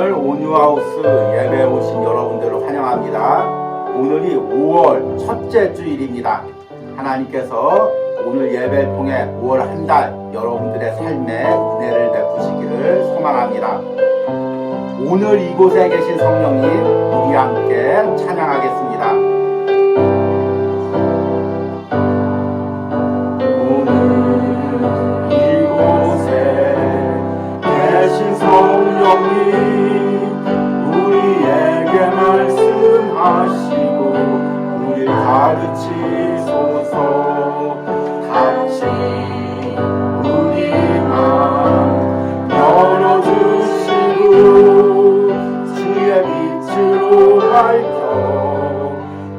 오늘 온유하우스 예배 오신 여러분들을 환영합니다. 오늘이 5월 첫째 주일입니다. 하나님께서 오늘 예배를 통해 5월 한 달 여러분들의 삶에 은혜를 베푸시기를 소망합니다. 오늘 이곳에 계신 성령님, 우리 함께 찬양하겠습니다. 성령님 우리에게 말씀하시고 우리를 가르치소서. 같이 우리 맘 열어주시고 주의 빛으로 밝혀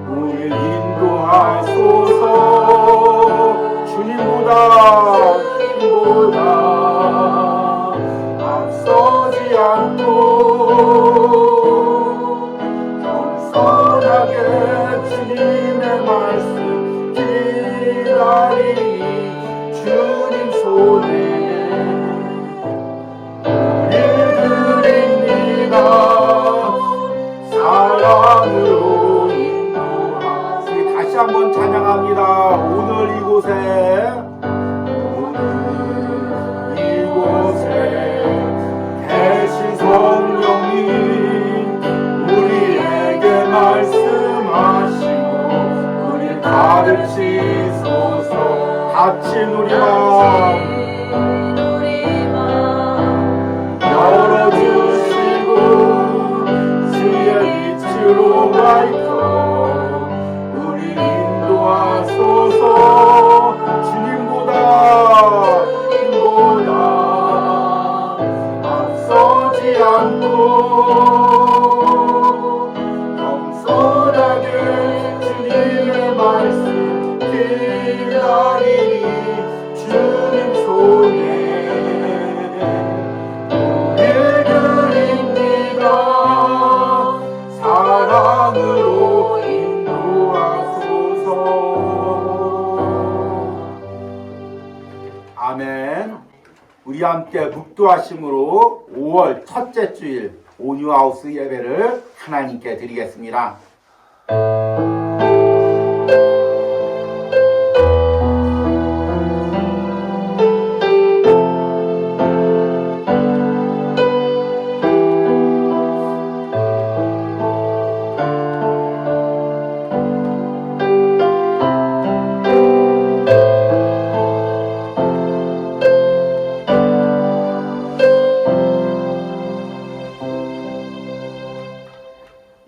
우리를 인도하소서. 주님보다 앞서지 않고 겸손하게 주님의 말씀 기다리니 주님 손에 우리들입니다. 사랑으로 인도하소서. 다시 한번 찬양합니다. 오늘 이곳에 성령님 우리에게 말씀하시고 우리를 가르치소서. 닫힌 우리 맘 열어주시고 주의 빛으로 밝혀 우리를 인도하소서. 주님보다 않고 겸손하게 주님의 말씀 기다리니 주님 손에 우리들입니다. 사랑으로 인도하소서. 아멘. 우리 함께 묵도하심으로 5월 첫째 주일 온유하우스 예배를 하나님께 드리겠습니다.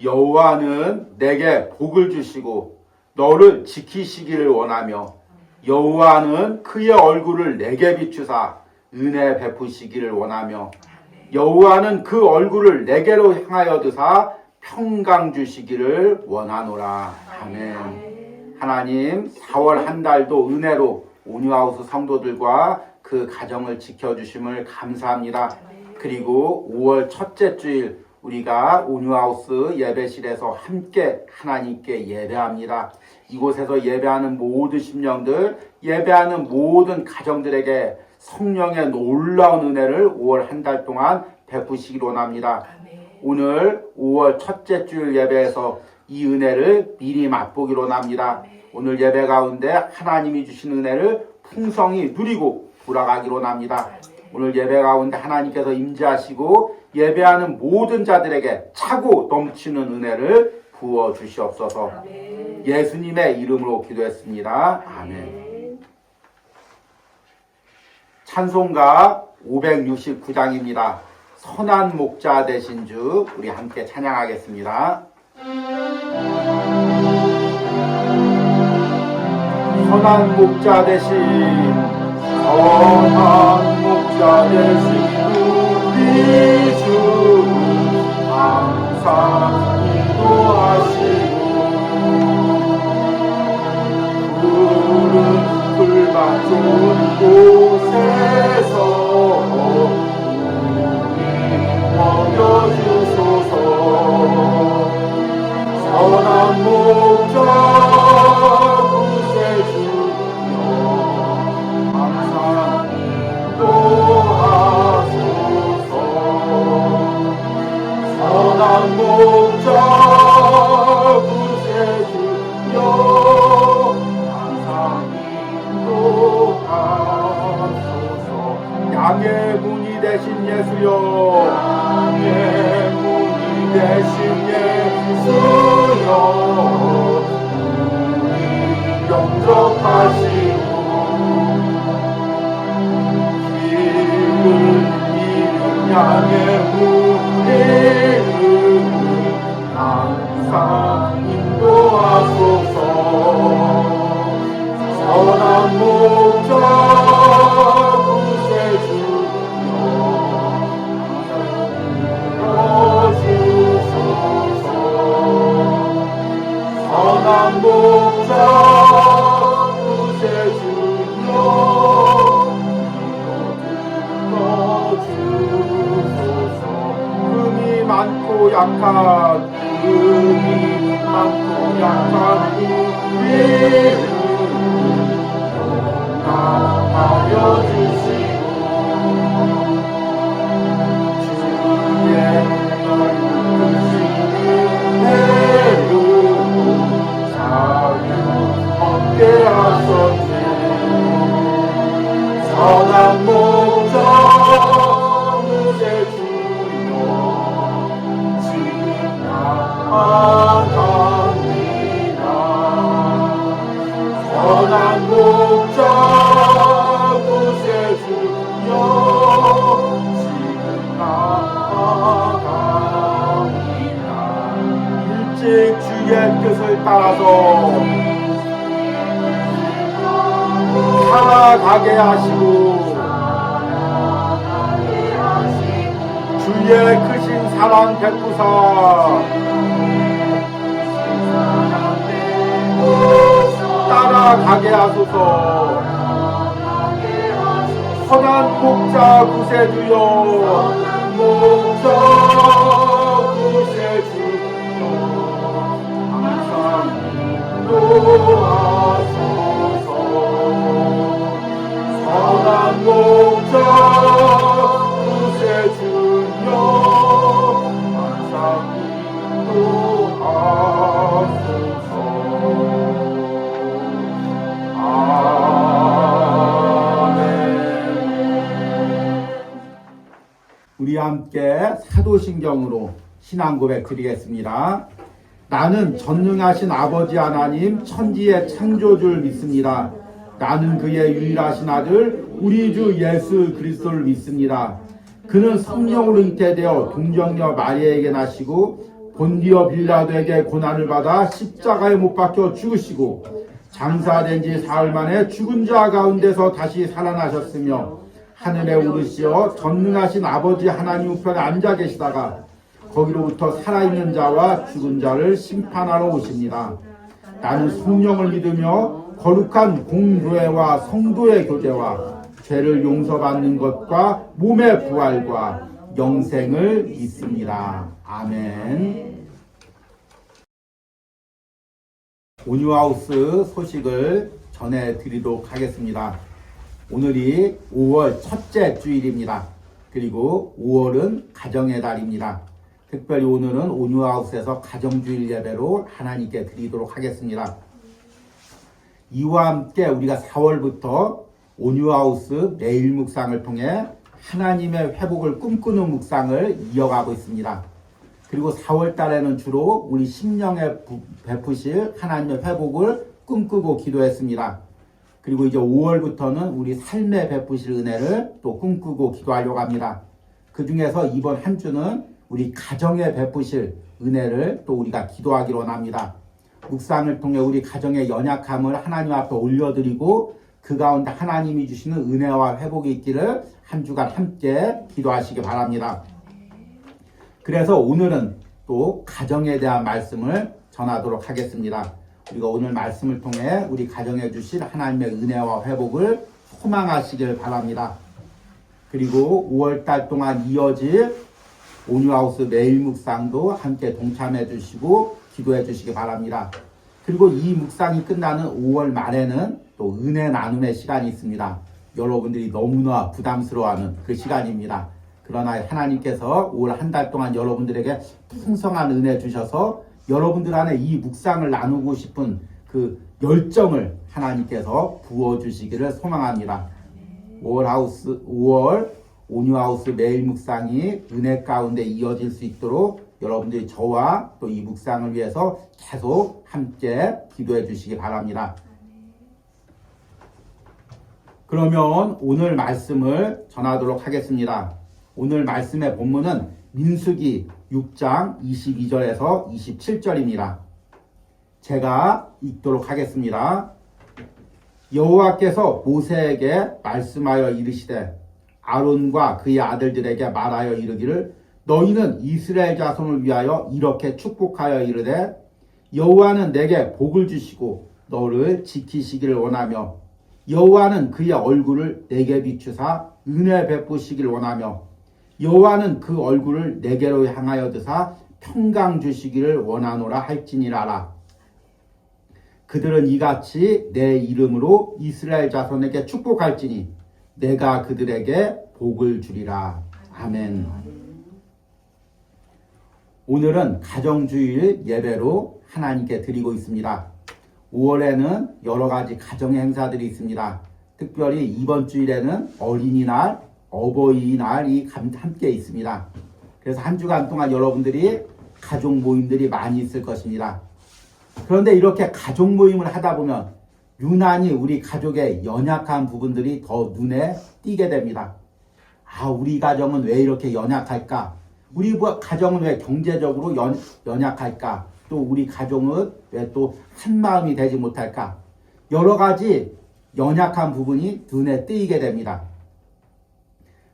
여호와는 내게 복을 주시고 너를 지키시기를 원하며 여호와는 그의 얼굴을 내게 비추사 은혜 베푸시기를 원하며 여호와는 그 얼굴을 내게로 향하여 드사 평강 주시기를 원하노라. 아멘. 하나님 4월 한 달도 은혜로 온유하우스 성도들과 그 가정을 지켜주심을 감사합니다. 그리고 5월 첫째 주일 우리가 온유하우스 예배실에서 함께 하나님께 예배합니다. 이곳에서 예배하는 모든 심령들, 예배하는 모든 가정들에게 성령의 놀라운 은혜를 5월 한 달 동안 베푸시기 원합니다. 오늘 5월 첫째 주일 예배에서 이 은혜를 미리 맛보기로 원합니다. 오늘 예배 가운데 하나님이 주신 은혜를 풍성히 누리고 돌아가기로 원합니다. 오늘 예배 가운데 하나님께서 임재하시고 예배하는 모든 자들에게 차고 넘치는 은혜를 부어 주시옵소서. 예수님의 이름으로 기도했습니다. 아멘. 찬송가 569장입니다. 선한 목자 되신 주, 우리 함께 찬양하겠습니다. 선한 목자 되신, 선한 목자 되신 우리 주 항상 인도하시고 푸른 풀밭 좋은 곳에서 우리 먹여주소서. 선한 목자 구세주여 항상 인도하소서. 선한 목자 구세주여 항상 인도하소서. 양의 문이 되신 예수여 양의 문이 되신 예수여 영접하시고 길을 잃은 양의 문을 항상 인도하소서. 선한 목자 구세주여 들어주소서. 선한 목자 구세주여 들어주소서. 금이 많고 약한 우리를 용납하여 주시고 주의 넓으신 은혜로 자유 얻게 하셨네. 선한 목자 구세주여 지금 나아갑니다. 선한 목자 구세주여 지금 나아갑니다. 일찍 주의 뜻을 따라서 살아가게 하시고 주의 크신 사랑 베푸사 따라가게 하소서. 선한 목자 구세주여 목자 구세주여 항상 인도하소서. 선한 목자 구세주여 항상 인도하소서. 우리 함께 사도신경으로 신앙 고백 드리겠습니다. 나는 전능하신 아버지 하나님 천지의 창조주를 믿습니다. 나는 그의 유일하신 아들 우리 주 예수 그리스도를 믿습니다. 그는 성령으로 잉태되어 동정녀 마리아에게 나시고 본디어 빌라도에게 고난을 받아 십자가에 못 박혀 죽으시고 장사된 지 사흘 만에 죽은 자 가운데서 다시 살아나셨으며 하늘에 오르시어 전능하신 아버지 하나님 우편에 앉아 계시다가 거기로부터 살아있는 자와 죽은 자를 심판하러 오십니다. 나는 성령을 믿으며 거룩한 공교회와 성도의 교제와 죄를 용서받는 것과 몸의 부활과 영생을 믿습니다. 아멘. 온유하우스 소식을 전해드리도록 하겠습니다. 오늘이 5월 첫째 주일입니다. 그리고 5월은 가정의 달입니다. 특별히 오늘은 온유하우스에서 가정주일 예배로 하나님께 드리도록 하겠습니다. 이와 함께 우리가 4월부터 온유하우스 매일 묵상을 통해 하나님의 회복을 꿈꾸는 묵상을 이어가고 있습니다. 그리고 4월 달에는 주로 우리 심령에 베푸실 하나님의 회복을 꿈꾸고 기도했습니다. 그리고 이제 5월부터는 우리 삶에 베푸실 은혜를 또 꿈꾸고 기도하려고 합니다. 그 중에서 이번 한 주는 우리 가정에 베푸실 은혜를 또 우리가 기도하기로 합니다. 묵상을 통해 우리 가정의 연약함을 하나님 앞에 올려드리고 그 가운데 하나님이 주시는 은혜와 회복이 있기를 한 주간 함께 기도하시기 바랍니다. 그래서 오늘은 또 가정에 대한 말씀을 전하도록 하겠습니다. 우리가 오늘 말씀을 통해 우리 가정에 주실 하나님의 은혜와 회복을 소망하시길 바랍니다. 그리고 5월달 동안 이어질 온유하우스 매일 묵상도 함께 동참해 주시고 기도해 주시기 바랍니다. 그리고 이 묵상이 끝나는 5월 말에는 또 은혜 나눔의 시간이 있습니다. 여러분들이 너무나 부담스러워하는 그 시간입니다. 그러나 하나님께서 올 한 달 동안 여러분들에게 풍성한 은혜 주셔서 여러분들 안에 이 묵상을 나누고 싶은 그 열정을 하나님께서 부어주시기를 소망합니다. 5월 온유하우스 매일 묵상이 은혜 가운데 이어질 수 있도록 여러분들이 저와 또 이 묵상을 위해서 계속 함께 기도해 주시기 바랍니다. 그러면 오늘 말씀을 전하도록 하겠습니다. 오늘 말씀의 본문은 민수기 6장 22절에서 27절입니다. 제가 읽도록 하겠습니다. 여호와께서 모세에게 말씀하여 이르시되 아론과 그의 아들들에게 말하여 이르기를 너희는 이스라엘 자손을 위하여 이렇게 축복하여 이르되 여호와는 내게 복을 주시고 너를 지키시기를 원하며 여호와는 그의 얼굴을 내게 비추사 은혜 베푸시기를 원하며 여호와는 그 얼굴을 내게로 향하여 드사 평강 주시기를 원하노라 할지니라라. 그들은 이같이 내 이름으로 이스라엘 자손에게 축복할지니 내가 그들에게 복을 주리라. 아멘. 오늘은 가정주일 예배로 하나님께 드리고 있습니다. 5월에는 여러 가지 가정의 행사들이 있습니다. 특별히 이번 주일에는 어린이날, 어버이날이 함께 있습니다. 그래서 한 주간 동안 여러분들이 가족 모임들이 많이 있을 것입니다. 그런데 이렇게 가족 모임을 하다 보면 유난히 우리 가족의 연약한 부분들이 더 눈에 띄게 됩니다. 우리 가정은 왜 이렇게 연약할까? 우리 가정은 왜 경제적으로 연약할까? 또 우리 가정은 왜 또 한마음이 되지 못할까? 여러 가지 연약한 부분이 눈에 띄게 됩니다.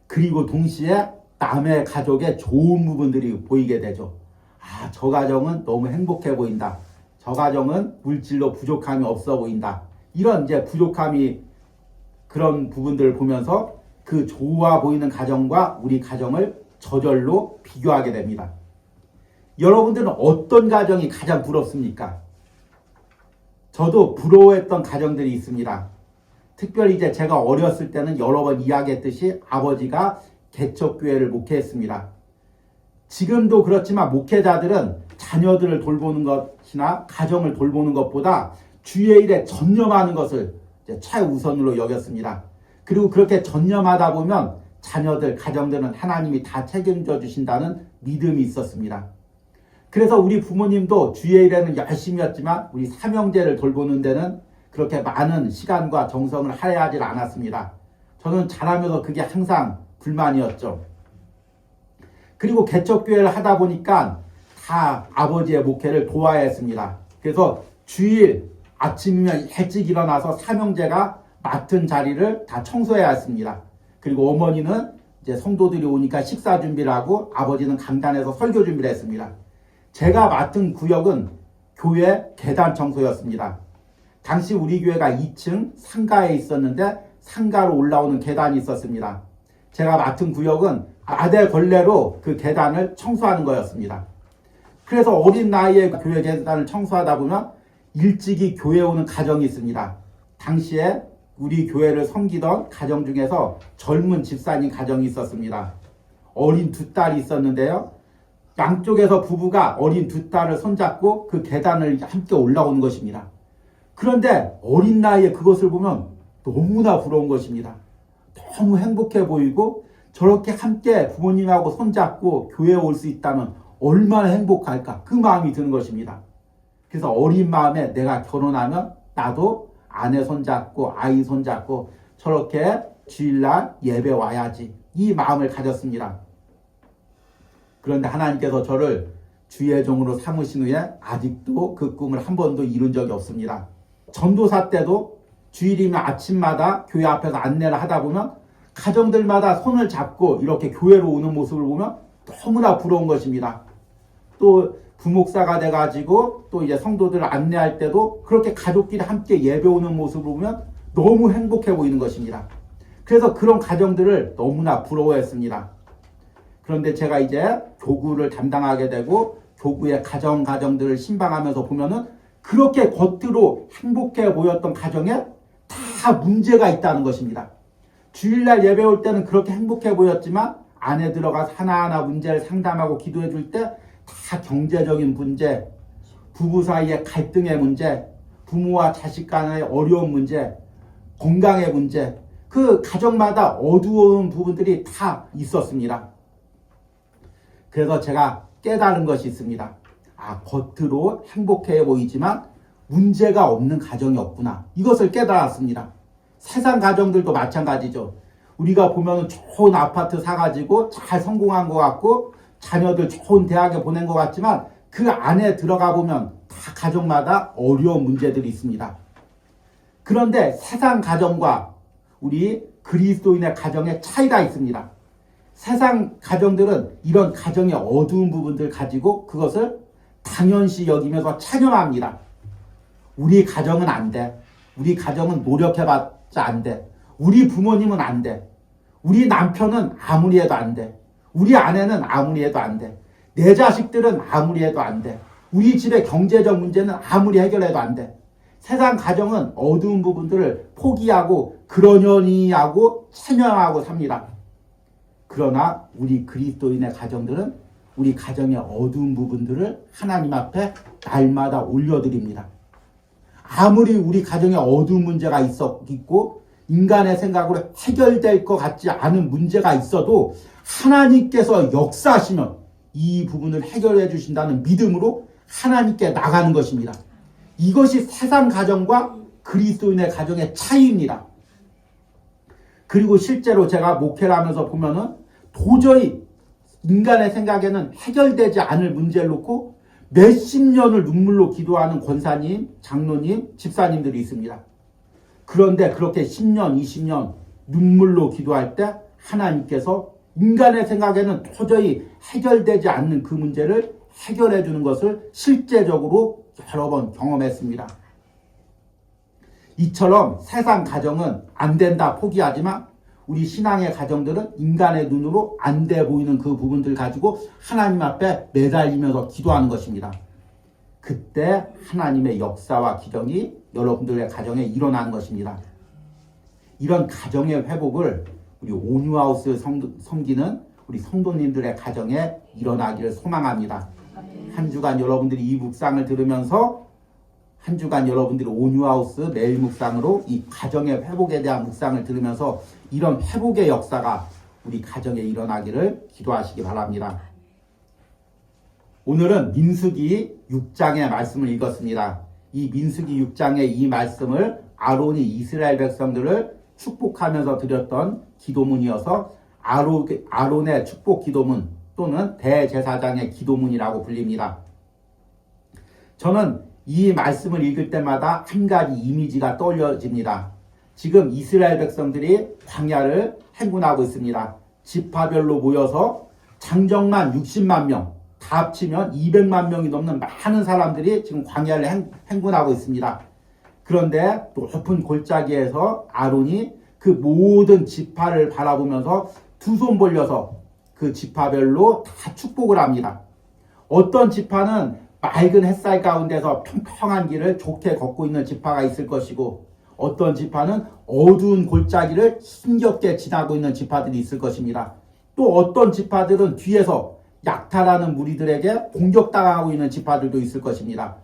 그리고 동시에 남의 가족의 좋은 부분들이 보이게 되죠. 저 가정은 너무 행복해 보인다. 저 가정은 물질로 부족함이 없어 보인다. 이런 이제 부족함이 그런 부분들을 보면서 그 좋아 보이는 가정과 우리 가정을 저절로 비교하게 됩니다. 여러분들은 어떤 가정이 가장 부럽습니까? 저도 부러워했던 가정들이 있습니다. 특별히 이제 제가 어렸을 때는 여러 번 이야기했듯이 아버지가 개척교회를 목회했습니다. 지금도 그렇지만 목회자들은 자녀들을 돌보는 것이나 가정을 돌보는 것보다 주의 일에 전념하는 것을 최우선으로 여겼습니다. 그리고 그렇게 전념하다 보면 자녀들, 가정들은 하나님이 다 책임져 주신다는 믿음이 있었습니다. 그래서 우리 부모님도 주의 일에는 열심히 했지만 우리 삼형제를 돌보는 데는 그렇게 많은 시간과 정성을 할애하지 않았습니다. 저는 자라면서 그게 항상 불만이었죠. 그리고 개척교회를 하다 보니까 다 아버지의 목회를 도와야 했습니다. 그래서 주일 아침이면 일찍 일어나서 삼형제가 맡은 자리를 다 청소해야 했습니다. 그리고 어머니는 이제 성도들이 오니까 식사 준비를 하고 아버지는 강단에서 설교 준비를 했습니다. 제가 맡은 구역은 교회 계단 청소였습니다. 당시 우리 교회가 2층 상가에 있었는데 상가로 올라오는 계단이 있었습니다. 제가 맡은 구역은 아대 걸레로 그 계단을 청소하는 거였습니다. 그래서 어린 나이에 교회 계단을 청소하다 보면 일찍이 교회에 오는 가정이 있습니다. 당시에 우리 교회를 섬기던 가정 중에서 젊은 집사님 가정이 있었습니다. 어린 두 딸이 있었는데요. 양쪽에서 부부가 어린 두 딸을 손잡고 그 계단을 함께 올라오는 것입니다. 그런데 어린 나이에 그것을 보면 너무나 부러운 것입니다. 너무 행복해 보이고 저렇게 함께 부모님하고 손잡고 교회에 올 수 있다면 얼마나 행복할까? 그 마음이 드는 것입니다. 그래서 어린 마음에 내가 결혼하면 나도 아내 손잡고 아이 손잡고 저렇게 주일날 예배 와야지. 이 마음을 가졌습니다. 그런데 하나님께서 저를 주의 종으로 삼으신 후에 아직도 그 꿈을 한 번도 이룬 적이 없습니다. 전도사 때도 주일이면 아침마다 교회 앞에서 안내를 하다 보면 가정들마다 손을 잡고 이렇게 교회로 오는 모습을 보면 너무나 부러운 것입니다. 또 부목사가 돼가지고 또 이제 성도들을 안내할 때도 그렇게 가족끼리 함께 예배 오는 모습을 보면 너무 행복해 보이는 것입니다. 그래서 그런 가정들을 너무나 부러워했습니다. 그런데 제가 이제 교구를 담당하게 되고 교구의 가정들을 신방하면서 보면은 그렇게 겉으로 행복해 보였던 가정에 다 문제가 있다는 것입니다. 주일날 예배 올 때는 그렇게 행복해 보였지만 안에 들어가서 하나하나 문제를 상담하고 기도해 줄 때 다 경제적인 문제, 부부 사이의 갈등의 문제, 부모와 자식 간의 어려운 문제, 건강의 문제, 그 가정마다 어두운 부분들이 다 있었습니다. 그래서 제가 깨달은 것이 있습니다. 겉으로 행복해 보이지만 문제가 없는 가정이 없구나. 이것을 깨달았습니다. 세상 가정들도 마찬가지죠. 우리가 보면 좋은 아파트 사가지고 잘 성공한 것 같고 자녀들 좋은 대학에 보낸 것 같지만 그 안에 들어가 보면 다 가정마다 어려운 문제들이 있습니다. 그런데 세상 가정과 우리 그리스도인의 가정에 차이가 있습니다. 세상 가정들은 이런 가정의 어두운 부분들을 가지고 그것을 당연시 여기면서 찬연합니다. 우리 가정은 안 돼. 우리 가정은 노력해봤자 안 돼. 우리 부모님은 안 돼. 우리 남편은 아무리 해도 안 돼. 우리 아내는 아무리 해도 안 돼. 내 자식들은 아무리 해도 안 돼. 우리 집의 경제적 문제는 아무리 해결해도 안 돼. 세상 가정은 어두운 부분들을 포기하고 그러려니 하고 체념하고 삽니다. 그러나 우리 그리스도인의 가정들은 우리 가정의 어두운 부분들을 하나님 앞에 날마다 올려드립니다. 아무리 우리 가정에 어두운 문제가 있고 인간의 생각으로 해결될 것 같지 않은 문제가 있어도 하나님께서 역사하시면 이 부분을 해결해 주신다는 믿음으로 하나님께 나가는 것입니다. 이것이 세상 가정과 그리스도인의 가정의 차이입니다. 그리고 실제로 제가 목회를 하면서 보면은 도저히 인간의 생각에는 해결되지 않을 문제를 놓고 몇십 년을 눈물로 기도하는 권사님, 장로님, 집사님들이 있습니다. 그런데 그렇게 10년, 20년 눈물로 기도할 때 하나님께서 인간의 생각에는 도저히 해결되지 않는 그 문제를 해결해 주는 것을 실제적으로 여러 번 경험했습니다. 이처럼 세상 가정은 안 된다 포기하지만 우리 신앙의 가정들은 인간의 눈으로 안 돼 보이는 그 부분들 가지고 하나님 앞에 매달리면서 기도하는 것입니다. 그때 하나님의 역사와 기적이 여러분들의 가정에 일어나는 것입니다. 이런 가정의 회복을 우리 온유하우스 섬기는 우리 성도님들의 가정에 일어나기를 소망합니다. 한 주간 여러분들이 이 묵상을 들으면서 한 주간 여러분들이 온유하우스 매일 묵상으로 이 가정의 회복에 대한 묵상을 들으면서 이런 회복의 역사가 우리 가정에 일어나기를 기도하시기 바랍니다. 오늘은 민수기 6장의 말씀을 읽었습니다. 이 민수기 6장의 이 말씀을 아론이 이스라엘 백성들을 축복하면서 드렸던 기도문이어서 아론의 축복 기도문 또는 대제사장의 기도문이라고 불립니다. 저는 이 말씀을 읽을 때마다 한 가지 이미지가 떠올려집니다. 지금 이스라엘 백성들이 광야를 행군하고 있습니다. 지파별로 모여서 장정만 60만 명, 다 합치면 200만 명이 넘는 많은 사람들이 지금 광야를 행군하고 있습니다. 그런데 높은 골짜기에서 아론이 그 모든 지파를 바라보면서 두 손 벌려서 그 지파별로 다 축복을 합니다. 어떤 지파는 맑은 햇살 가운데서 평평한 길을 좋게 걷고 있는 지파가 있을 것이고 어떤 지파는 어두운 골짜기를 힘겹게 지나고 있는 지파들이 있을 것입니다. 또 어떤 지파들은 뒤에서 약탈하는 무리들에게 공격당하고 있는 지파들도 있을 것입니다.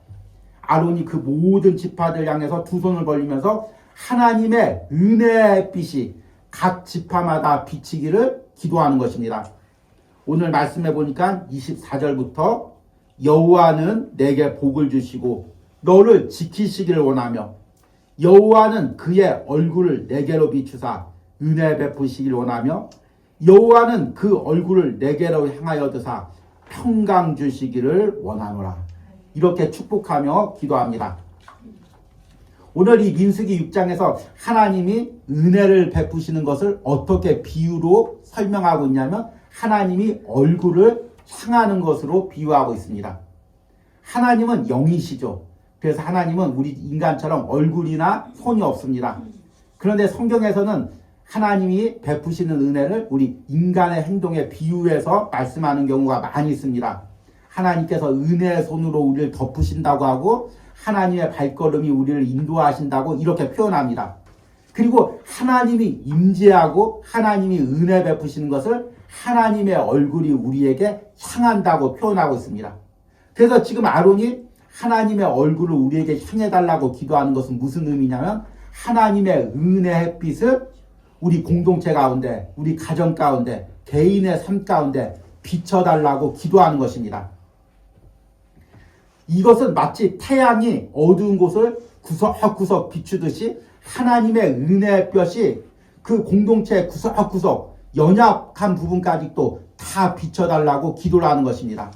아론이 그 모든 지파들 향해서 두 손을 벌리면서 하나님의 은혜의 빛이 각 지파마다 비치기를 기도하는 것입니다. 오늘 말씀해 보니까 24절부터 여호와는 내게 복을 주시고 너를 지키시기를 원하며 여호와는 그의 얼굴을 내게로 비추사 은혜 베푸시기를 원하며 여호와는 그 얼굴을 내게로 향하여 드사 평강 주시기를 원하노라. 이렇게 축복하며 기도합니다. 오늘 이 민수기 6장에서 하나님이 은혜를 베푸시는 것을 어떻게 비유로 설명하고 있냐면 하나님이 얼굴을 향하는 것으로 비유하고 있습니다. 하나님은 영이시죠. 그래서 하나님은 우리 인간처럼 얼굴이나 손이 없습니다. 그런데 성경에서는 하나님이 베푸시는 은혜를 우리 인간의 행동에 비유해서 말씀하는 경우가 많이 있습니다. 하나님께서 은혜의 손으로 우리를 덮으신다고 하고 하나님의 발걸음이 우리를 인도하신다고 이렇게 표현합니다. 그리고 하나님이 임재하고 하나님이 은혜 베푸시는 것을 하나님의 얼굴이 우리에게 향한다고 표현하고 있습니다. 그래서 지금 아론이 하나님의 얼굴을 우리에게 향해달라고 기도하는 것은 무슨 의미냐면 하나님의 은혜 햇빛을 우리 공동체 가운데, 우리 가정 가운데, 개인의 삶 가운데 비춰달라고 기도하는 것입니다. 이것은 마치 태양이 어두운 곳을 구석구석 비추듯이 하나님의 은혜의 볕이 그 공동체의 구석구석 연약한 부분까지 또 다 비춰달라고 기도를 하는 것입니다.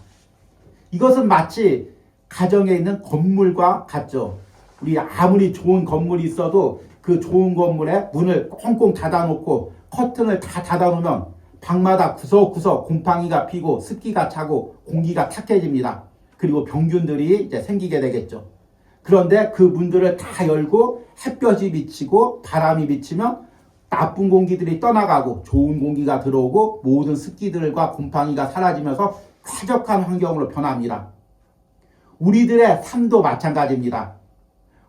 이것은 마치 가정에 있는 건물과 같죠. 우리 아무리 좋은 건물이 있어도 그 좋은 건물에 문을 꽁꽁 닫아놓고 커튼을 다 닫아놓으면 방마다 구석구석 곰팡이가 피고 습기가 차고 공기가 탁해집니다. 그리고 병균들이 이제 생기게 되겠죠. 그런데 그 문들을 다 열고 햇볕이 비치고 바람이 비치면 나쁜 공기들이 떠나가고 좋은 공기가 들어오고 모든 습기들과 곰팡이가 사라지면서 쾌적한 환경으로 변합니다. 우리들의 삶도 마찬가지입니다.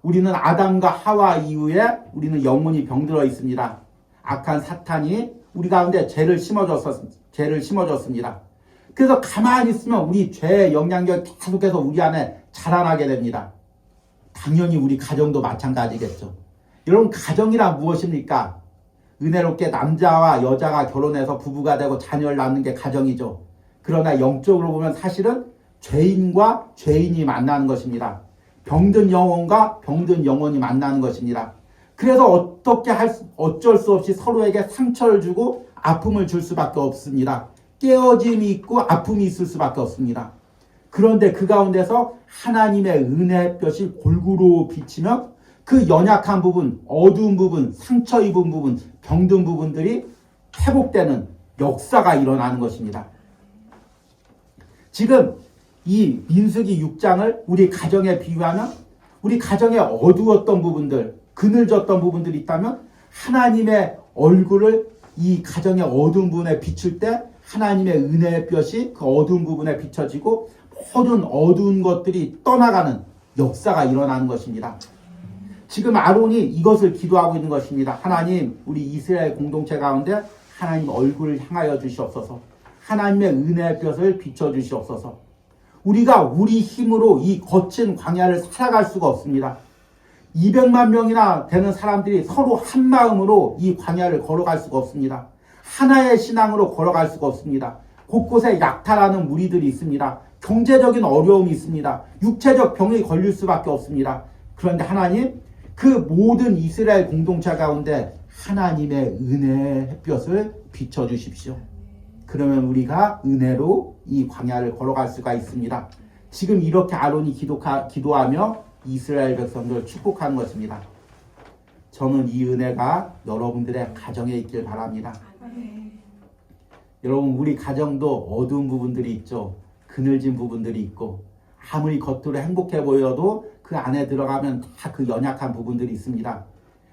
우리는 아담과 하와 이후에 우리는 영혼이 병들어 있습니다. 악한 사탄이 우리 가운데 죄를 심어줬습니다. 그래서 가만히 있으면 우리 죄의 영향력이 계속해서 우리 안에 자라나게 됩니다. 당연히 우리 가정도 마찬가지겠죠. 여러분, 가정이란 무엇입니까? 은혜롭게 남자와 여자가 결혼해서 부부가 되고 자녀를 낳는 게 가정이죠. 그러나 영적으로 보면 사실은 죄인과 죄인이 만나는 것입니다. 병든 영혼과 병든 영혼이 만나는 것입니다. 그래서 어쩔 수 없이 서로에게 상처를 주고 아픔을 줄 수밖에 없습니다. 깨어짐이 있고 아픔이 있을 수밖에 없습니다. 그런데 그 가운데서 하나님의 은혜의 볕이 골고루 비치면 그 연약한 부분, 어두운 부분, 상처 입은 부분, 병든 부분들이 회복되는 역사가 일어나는 것입니다. 지금 이 민수기 6장을 우리 가정에 비유하면 우리 가정에 어두웠던 부분들, 그늘졌던 부분들이 있다면 하나님의 얼굴을 이 가정의 어두운 부분에 비출 때 하나님의 은혜의 볕이 그 어두운 부분에 비춰지고 모든 어두운 것들이 떠나가는 역사가 일어나는 것입니다. 지금 아론이 이것을 기도하고 있는 것입니다. 하나님, 우리 이스라엘 공동체 가운데 하나님 얼굴을 향하여 주시옵소서. 하나님의 은혜의 볕을 비춰주시옵소서. 우리가 우리 힘으로 이 거친 광야를 살아갈 수가 없습니다. 200만 명이나 되는 사람들이 서로 한 마음으로 이 광야를 걸어갈 수가 없습니다. 하나의 신앙으로 걸어갈 수가 없습니다. 곳곳에 약탈하는 무리들이 있습니다. 경제적인 어려움이 있습니다. 육체적 병이 걸릴 수밖에 없습니다. 그런데 하나님, 그 모든 이스라엘 공동체 가운데 하나님의 은혜의 햇볕을 비춰주십시오. 그러면 우리가 은혜로 이 광야를 걸어갈 수가 있습니다. 지금 이렇게 아론이 기도하며 이스라엘 백성들을 축복하는 것입니다. 저는 이 은혜가 여러분들의 가정에 있길 바랍니다. 여러분, 우리 가정도 어두운 부분들이 있죠. 그늘진 부분들이 있고 아무리 겉으로 행복해 보여도 그 안에 들어가면 다 그 연약한 부분들이 있습니다.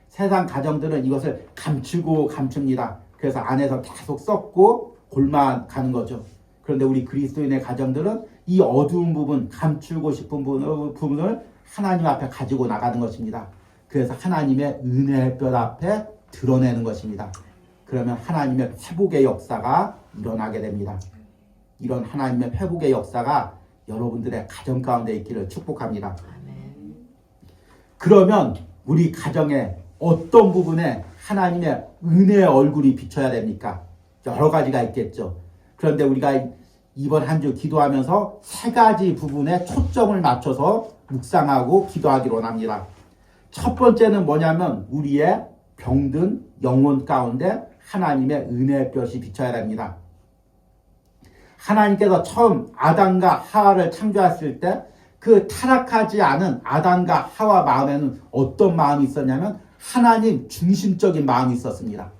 세상 가정들은 이것을 감춥니다. 그래서 안에서 계속 썩고 골마가는 거죠. 그런데 우리 그리스도인의 가정들은 이 어두운 부분, 감추고 싶은 부분을 하나님 앞에 가지고 나가는 것입니다. 그래서 하나님의 은혜의 뼈 앞에 드러내는 것입니다. 그러면 하나님의 회복의 역사가 일어나게 됩니다. 이런 하나님의 회복의 역사가 여러분들의 가정 가운데 있기를 축복합니다. 그러면 우리 가정에 어떤 부분에 하나님의 은혜의 얼굴이 비춰야 됩니까? 여러 가지가 있겠죠. 그런데 우리가 이번 한 주 기도하면서 세 가지 부분에 초점을 맞춰서 묵상하고 기도하기로 원합니다. 첫 번째는 뭐냐면 우리의 병든 영혼 가운데 하나님의 은혜의 볕이 비춰야 됩니다. 하나님께서 처음 아담과 하와를 창조했을 때 그 타락하지 않은 아담과 하와 마음에는 어떤 마음이 있었냐면 하나님 중심적인 마음이 있었습니다.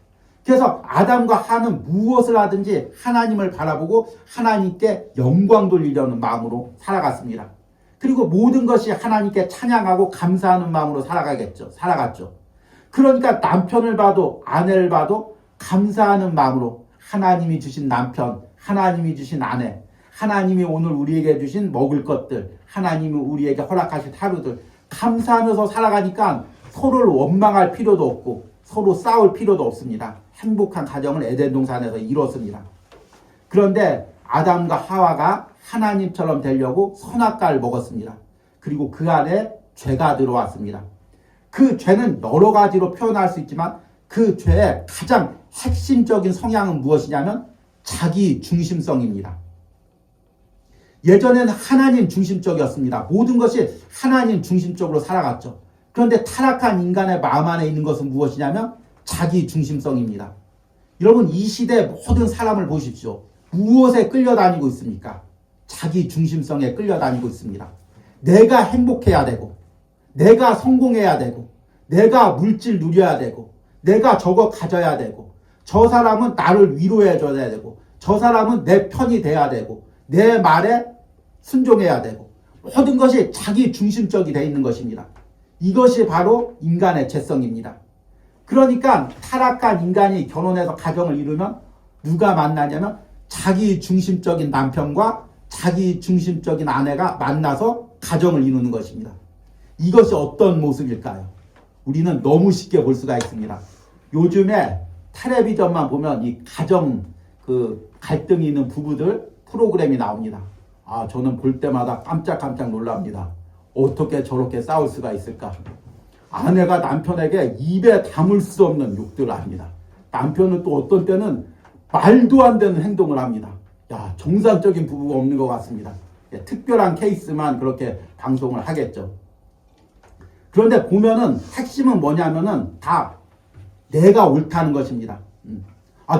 그래서 아담과 하와는 무엇을 하든지 하나님을 바라보고 하나님께 영광 돌리려는 마음으로 살아갔습니다. 그리고 모든 것이 하나님께 찬양하고 감사하는 마음으로 살아갔죠. 그러니까 남편을 봐도 아내를 봐도 감사하는 마음으로 하나님이 주신 남편, 하나님이 주신 아내, 하나님이 오늘 우리에게 주신 먹을 것들, 하나님이 우리에게 허락하신 하루들 감사하면서 살아가니까 서로를 원망할 필요도 없고 서로 싸울 필요도 없습니다. 행복한 가정을 에덴 동산에서 이뤘습니다. 그런데 아담과 하와가 하나님처럼 되려고 선악과를 먹었습니다. 그리고 그 안에 죄가 들어왔습니다. 그 죄는 여러 가지로 표현할 수 있지만 그 죄의 가장 핵심적인 성향은 무엇이냐면 자기 중심성입니다. 예전에는 하나님 중심적이었습니다. 모든 것이 하나님 중심적으로 살아갔죠. 그런데 타락한 인간의 마음 안에 있는 것은 무엇이냐면 자기 중심성입니다. 여러분, 이 시대의 모든 사람을 보십시오. 무엇에 끌려다니고 있습니까? 자기 중심성에 끌려다니고 있습니다. 내가 행복해야 되고, 내가 성공해야 되고, 내가 물질 누려야 되고, 내가 저거 가져야 되고, 저 사람은 나를 위로해줘야 되고, 저 사람은 내 편이 돼야 되고, 내 말에 순종해야 되고, 모든 것이 자기 중심적이 되어 있는 것입니다. 이것이 바로 인간의 죄성입니다. 그러니까 타락한 인간이 결혼해서 가정을 이루면 누가 만나냐면 자기 중심적인 남편과 자기 중심적인 아내가 만나서 가정을 이루는 것입니다. 이것이 어떤 모습일까요? 우리는 너무 쉽게 볼 수가 있습니다. 요즘에 텔레비전만 보면 이 가정 갈등이 있는 부부들 프로그램이 나옵니다. 저는 볼 때마다 깜짝깜짝 놀랍니다. 어떻게 저렇게 싸울 수가 있을까? 아내가 남편에게 입에 담을 수 없는 욕들을 합니다. 남편은 또 어떤 때는 말도 안 되는 행동을 합니다. 정상적인 부부가 없는 것 같습니다. 특별한 케이스만 그렇게 방송을 하겠죠. 그런데 보면은 핵심은 뭐냐면은 다 내가 옳다는 것입니다.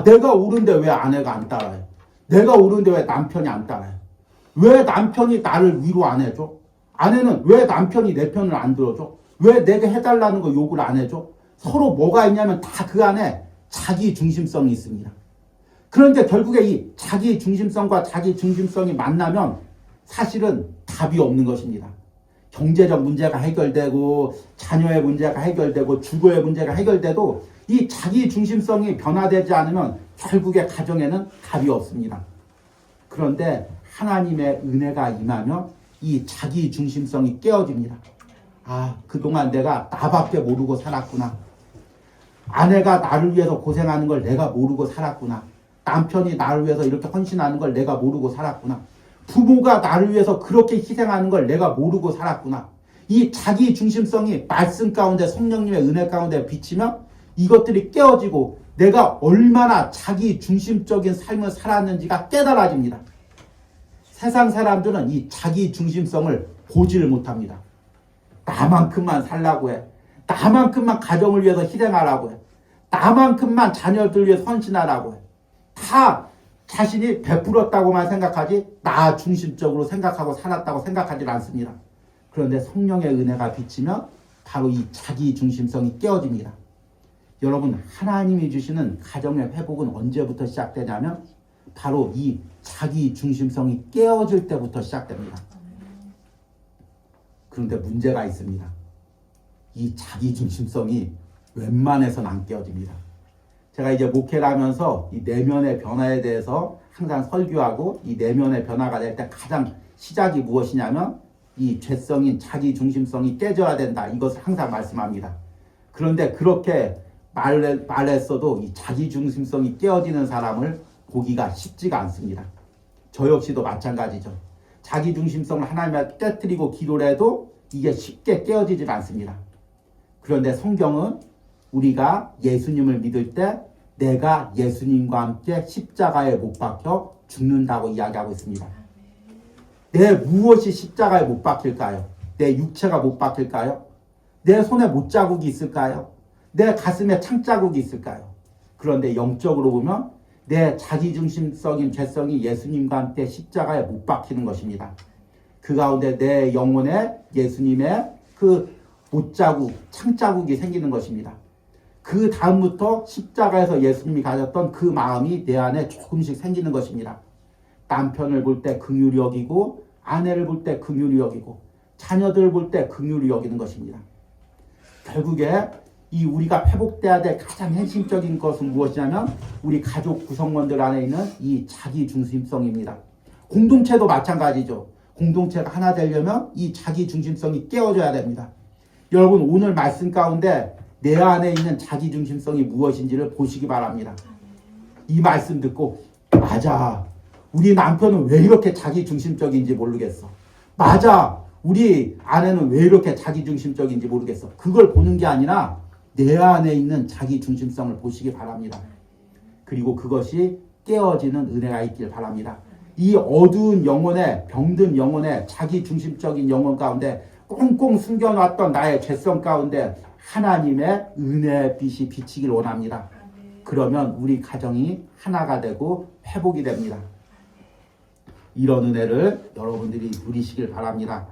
내가 옳은데 왜 아내가 안 따라해? 내가 옳은데 왜 남편이 안 따라해? 왜 남편이 나를 위로 안 해줘? 아내는 왜 남편이 내 편을 안 들어줘? 왜 내가 해달라는 거 욕을 안 해줘? 서로 뭐가 있냐면 다 그 안에 자기 중심성이 있습니다. 그런데 결국에 이 자기 중심성과 자기 중심성이 만나면 사실은 답이 없는 것입니다. 경제적 문제가 해결되고 자녀의 문제가 해결되고 주거의 문제가 해결돼도 이 자기 중심성이 변화되지 않으면 결국에 가정에는 답이 없습니다. 그런데 하나님의 은혜가 임하면 이 자기 중심성이 깨어집니다. 그동안 내가 나밖에 모르고 살았구나. 아내가 나를 위해서 고생하는 걸 내가 모르고 살았구나. 남편이 나를 위해서 이렇게 헌신하는 걸 내가 모르고 살았구나. 부모가 나를 위해서 그렇게 희생하는 걸 내가 모르고 살았구나. 이 자기 중심성이 말씀 가운데 성령님의 은혜 가운데 비치면 이것들이 깨어지고 내가 얼마나 자기 중심적인 삶을 살았는지가 깨달아집니다. 세상 사람들은 이 자기 중심성을 보지를 못합니다. 나만큼만 살라고 해. 나만큼만 가정을 위해서 희생하라고 해. 나만큼만 자녀들 위해서 헌신하라고 해. 다 자신이 베풀었다고만 생각하지 나 중심적으로 생각하고 살았다고 생각하지 않습니다. 그런데 성령의 은혜가 비치면 바로 이 자기 중심성이 깨어집니다. 여러분, 하나님이 주시는 가정의 회복은 언제부터 시작되냐면 바로 이 자기 중심성이 깨어질 때부터 시작됩니다. 그런데 문제가 있습니다. 이 자기 중심성이 웬만해서는 안 깨어집니다. 제가 이제 목회를 하면서 이 내면의 변화에 대해서 항상 설교하고 이 내면의 변화가 될 때 가장 시작이 무엇이냐면 이 죄성인 자기 중심성이 깨져야 된다. 이것을 항상 말씀합니다. 그런데 그렇게 말했어도 이 자기 중심성이 깨어지는 사람을 보기가 쉽지가 않습니다. 저 역시도 마찬가지죠. 자기 중심성을 하나님께 깨뜨리고 기도를 해도 이게 쉽게 깨어지질 않습니다. 그런데 성경은 우리가 예수님을 믿을 때 내가 예수님과 함께 십자가에 못 박혀 죽는다고 이야기하고 있습니다. 내 무엇이 십자가에 못 박힐까요? 내 육체가 못 박힐까요? 내 손에 못자국이 있을까요? 내 가슴에 창자국이 있을까요? 그런데 영적으로 보면 내 자기중심적인 죄성이 예수님과 함께 십자가에 못 박히는 것입니다. 그 가운데 내 영혼에 예수님의 그 못자국, 창자국이 생기는 것입니다. 그 다음부터 십자가에서 예수님이 가졌던 그 마음이 내 안에 조금씩 생기는 것입니다. 남편을 볼 때 긍휼히 여기고 아내를 볼 때 긍휼히 여기고 자녀들을 볼 때 긍휼히 여기는 것입니다. 결국에 이 우리가 회복돼야 될 가장 핵심적인 것은 무엇이냐면 우리 가족 구성원들 안에 있는 이 자기 중심성입니다. 공동체도 마찬가지죠. 공동체가 하나 되려면 이 자기 중심성이 깨어져야 됩니다. 여러분, 오늘 말씀 가운데 내 안에 있는 자기 중심성이 무엇인지를 보시기 바랍니다. 이 말씀 듣고 맞아, 우리 남편은 왜 이렇게 자기중심적인지 모르겠어. 맞아. 우리 아내는 왜 이렇게 자기중심적인지 모르겠어. 그걸 보는 게 아니라 내 안에 있는 자기중심성을 보시기 바랍니다. 그리고 그것이 깨어지는 은혜가 있길 바랍니다. 이 어두운 영혼에, 병든 영혼에, 자기중심적인 영혼 가운데 꽁꽁 숨겨놨던 나의 죄성 가운데 하나님의 은혜의 빛이 비치길 원합니다. 그러면 우리 가정이 하나가 되고 회복이 됩니다. 이런 은혜를 여러분들이 누리시길 바랍니다.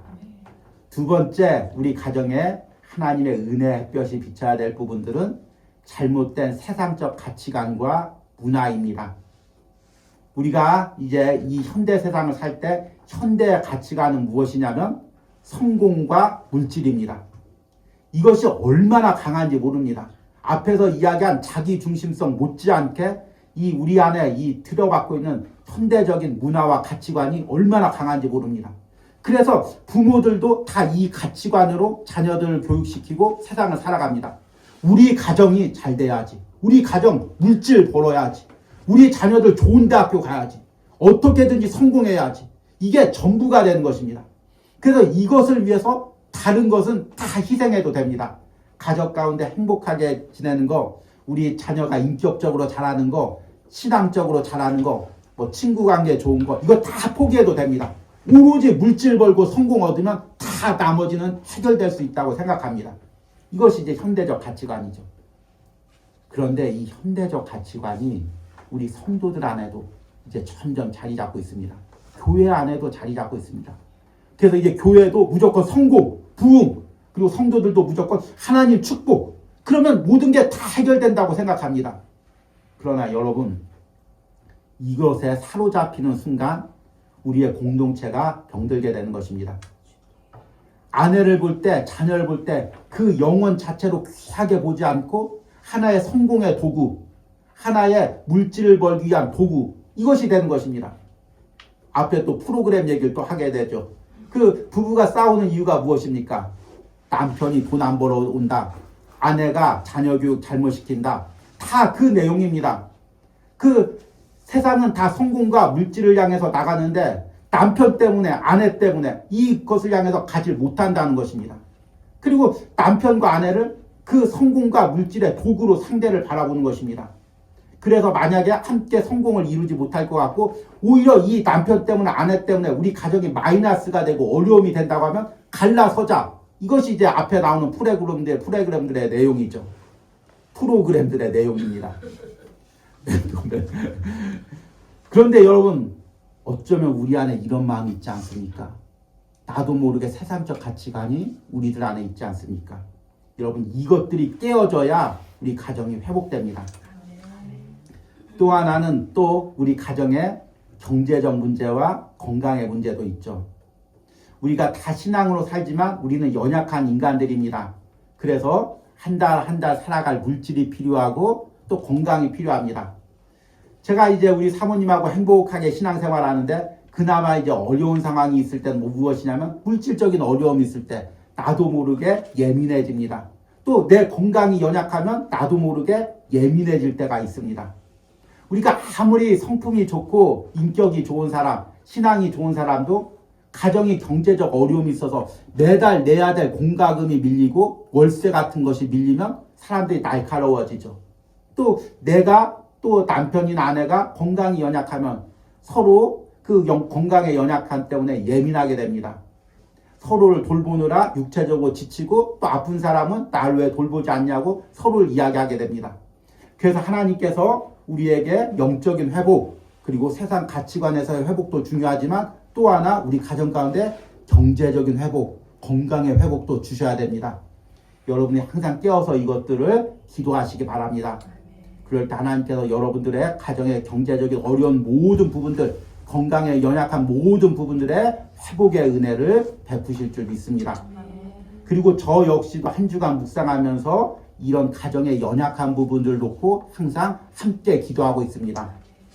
두 번째, 우리 가정에 하나님의 은혜의 햇볕이 비쳐야 될 부분들은 잘못된 세상적 가치관과 문화입니다. 우리가 이제 이 현대 세상을 살 때 현대의 가치관은 무엇이냐면 성공과 물질입니다. 이것이 얼마나 강한지 모릅니다. 앞에서 이야기한 자기중심성 못지않게 이 우리 안에 이 들어받고 있는 현대적인 문화와 가치관이 얼마나 강한지 모릅니다. 그래서 부모들도 다 이 가치관으로 자녀들을 교육시키고 세상을 살아갑니다. 우리 가정이 잘 돼야지. 우리 가정 물질 벌어야지. 우리 자녀들 좋은 대학교 가야지. 어떻게든지 성공해야지. 이게 전부가 되는 것입니다. 그래서 이것을 위해서 다른 것은 다 희생해도 됩니다. 가족 가운데 행복하게 지내는 거, 우리 자녀가 인격적으로 자라는 거, 신앙적으로 자라는 거, 뭐 친구 관계 좋은 거, 이거 다 포기해도 됩니다. 오로지 물질 벌고 성공 얻으면 다 나머지는 해결될 수 있다고 생각합니다. 이것이 이제 현대적 가치관이죠. 그런데 이 현대적 가치관이 우리 성도들 안에도 이제 점점 자리 잡고 있습니다. 교회 안에도 자리 잡고 있습니다. 그래서 이제 교회도 무조건 성공, 부흥, 그리고 성도들도 무조건 하나님 축복, 그러면 모든 게 다 해결된다고 생각합니다. 그러나 여러분, 이것에 사로잡히는 순간 우리의 공동체가 병들게 되는 것입니다. 아내를 볼 때, 자녀를 볼 때 그 영혼 자체로 귀하게 보지 않고 하나의 성공의 도구, 하나의 물질을 벌기 위한 도구, 이것이 되는 것입니다. 앞에 또 프로그램 얘기를 또 하게 되죠. 그 부부가 싸우는 이유가 무엇입니까? 남편이 돈 안 벌어 온다. 아내가 자녀 교육 잘못시킨다. 다 그 내용입니다. 그 세상은 다 성공과 물질을 향해서 나가는데 남편 때문에, 아내 때문에 이것을 향해서 가지 못한다는 것입니다. 그리고 남편과 아내를 그 성공과 물질의 도구로 상대를 바라보는 것입니다. 그래서 만약에 함께 성공을 이루지 못할 것 같고 오히려 이 남편 때문에, 아내 때문에 우리 가정이 마이너스가 되고 어려움이 된다고 하면 갈라서자. 이것이 이제 앞에 나오는 프로그램들의 내용이죠. 프로그램들의 내용입니다. 그런데 여러분, 어쩌면 우리 안에 이런 마음이 있지 않습니까? 나도 모르게 세상적 가치관이 우리들 안에 있지 않습니까? 여러분, 이것들이 깨어져야 우리 가정이 회복됩니다. 또 하나는 또 우리 가정의 경제적 문제와 건강의 문제도 있죠. 우리가 다 신앙으로 살지만 우리는 연약한 인간들입니다. 그래서 한 달 한 달 살아갈 물질이 필요하고 또 건강이 필요합니다. 제가 이제 우리 사모님하고 행복하게 신앙생활 하는데 그나마 이제 어려운 상황이 있을 때는 무엇이냐면 물질적인 어려움이 있을 때 나도 모르게 예민해집니다. 또 내 건강이 연약하면 나도 모르게 예민해질 때가 있습니다. 우리가 아무리 성품이 좋고 인격이 좋은 사람, 신앙이 좋은 사람도 가정이 경제적 어려움이 있어서 매달 내야 될 공과금이 밀리고 월세 같은 것이 밀리면 사람들이 날카로워지죠. 또 내가 또 남편이나 아내가 건강이 연약하면 서로 그 건강의 연약함 때문에 예민하게 됩니다. 서로를 돌보느라 육체적으로 지치고 또 아픈 사람은 나를 왜 돌보지 않냐고 서로를 이야기하게 됩니다. 그래서 하나님께서 우리에게 영적인 회복, 그리고 세상 가치관에서의 회복도 중요하지만 또 하나 우리 가정 가운데 경제적인 회복, 건강의 회복도 주셔야 됩니다. 여러분이 항상 깨어서 이것들을 기도하시기 바랍니다. 그럴 때 하나님께서 여러분들의 가정의 경제적인 어려운 모든 부분들, 건강에 연약한 모든 부분들의 회복의 은혜를 베푸실 줄 믿습니다. 그리고 저 역시도 한 주간 묵상하면서 이런 가정의 연약한 부분들을 놓고 항상 함께 기도하고 있습니다.